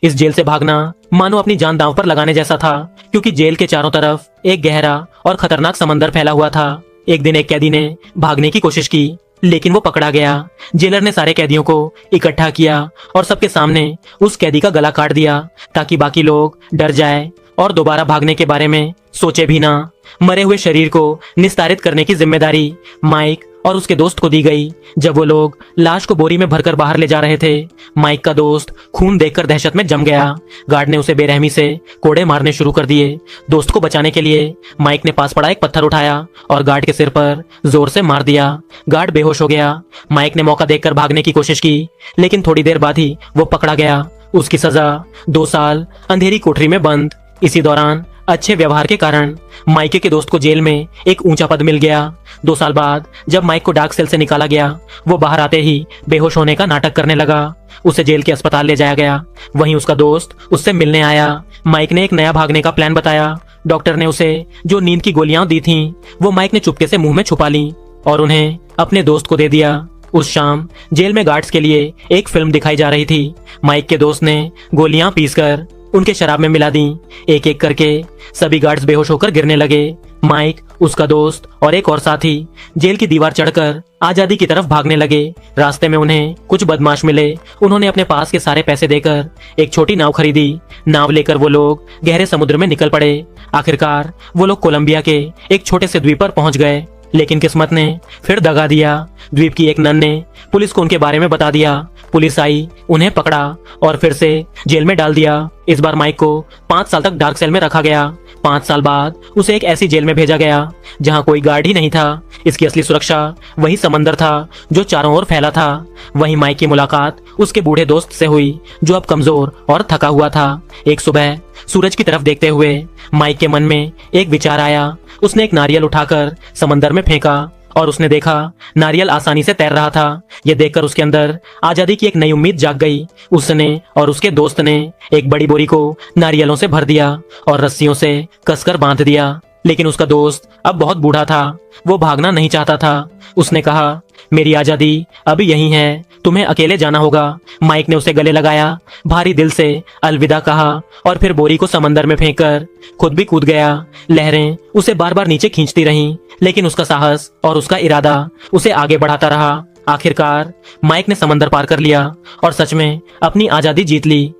इस जेल से भागना मानो अपनी जान दांव पर लगाने जैसा था, क्योंकि जेल के चारों तरफ एक गहरा और खतरनाक समंदर फैला हुआ था। एक दिन एक कैदी ने भागने की कोशिश की, लेकिन वो पकड़ा गया। जेलर ने सारे कैदियों को इकट्ठा किया और सबके सामने उस कैदी का गला काट दिया, ताकि बाकी लोग डर जाए और दोबारा भागने के बारे में सोचे भी ना। मरे हुए शरीर को निस्तारित करने की जिम्मेदारी माइक और उसके दोस्त को दी गई। जब वो लोग लाश को बोरी में भरकर बाहर ले जा रहे थे, माइक का दोस्त खून देखकर दहशत में जम गया। गार्ड ने उसे बेरहमी से कोड़े मारने शुरू कर दिए। दोस्त को बचाने के लिए माइक ने पास पड़ा एक पत्थर उठाया और गार्ड के सिर पर जोर से मार दिया। गार्ड बेहोश हो गया। माइक ने मौका देखकर भागने की कोशिश की, लेकिन थोड़ी देर बाद ही वो पकड़ा गया। उसकी सजा 2 साल अंधेरी कोठरी में बंद। इसी दौरान अच्छे व्यवहार के कारण माइक के दोस्त को जेल में एक ऊंचा पद मिल गया। 2 साल बाद जब माइक को डार्क सेल से निकाला गया, वो बाहर आते ही बेहोश होने का नाटक करने लगा। उसे जेल के अस्पताल ले जाया गया। वहीं उसका दोस्त उससे मिलने आया। माइक ने एक नया भागने का प्लान बताया। डॉक्टर ने उसे जो नींद की गोलियां दी थीं, वो माइक ने चुपके से मुंह में छुपा ली और उन्हें अपने दोस्त को दे दिया। उस शाम जेल में गार्ड्स के लिए एक फिल्म दिखाई जा रही थी। माइक के दोस्त ने गोलियां पीसकर उनके शराब में मिला दी। एक एक करके सभी गार्ड्स बेहोश होकर गिरने लगे। माइक, उसका दोस्त और एक और साथी जेल की दीवार चढ़कर आजादी की तरफ भागने लगे। रास्ते में उन्हें कुछ बदमाश मिले। उन्होंने अपने पास के सारे पैसे देकर एक छोटी नाव खरीदी। नाव लेकर वो लोग गहरे समुद्र में निकल पड़े। आखिरकार वो लोग कोलंबिया के एक छोटे से द्वीप पर पहुंच गए, लेकिन किस्मत ने फिर दगा दिया। द्वीप की एक नन ने पुलिस को उनके बारे में बता दिया। पुलिस आई, उन्हें पकड़ा और फिर से जेल में डाल दिया। इस बार माइक को 5 साल तक डार्क सेल में रखा गया। 5 साल बाद उसे एक ऐसी जेल में भेजा गया जहां कोई गार्ड ही नहीं था। इसकी असली सुरक्षा वही समंदर था जो चारों ओर फैला था। वहीं माइक की मुलाकात उसके बूढ़े दोस्त से हुई, जो अब कमजोर और थका हुआ था। एक सुबह सूरज की तरफ देखते हुए माइक के मन में एक विचार आया। उसने एक नारियल उठाकर समंदर में फेंका और उसने देखा नारियल आसानी से तैर रहा था। यह देखकर उसके अंदर आजादी की एक नई उम्मीद जाग गई। उसने और उसके दोस्त ने एक बड़ी बोरी को नारियलों से भर दिया और रस्सियों से कसकर बांध दिया। लेकिन उसका दोस्त अब बहुत बूढ़ा था। वो भागना नहीं चाहता था। उसने कहा, मेरी आजादी अभी यहीं है, तुम्हें अकेले जाना होगा। माइक ने उसे गले लगाया, भारी दिल से अलविदा कहा और फिर बोरी को समंदर में फेंककर खुद भी कूद गया। लहरें उसे बार बार नीचे खींचती रहीं, लेकिन उसका साहस और उसका इरादा उसे आगे बढ़ाता रहा। आखिरकार माइक ने समंदर पार कर लिया और सच में अपनी आजादी जीत ली।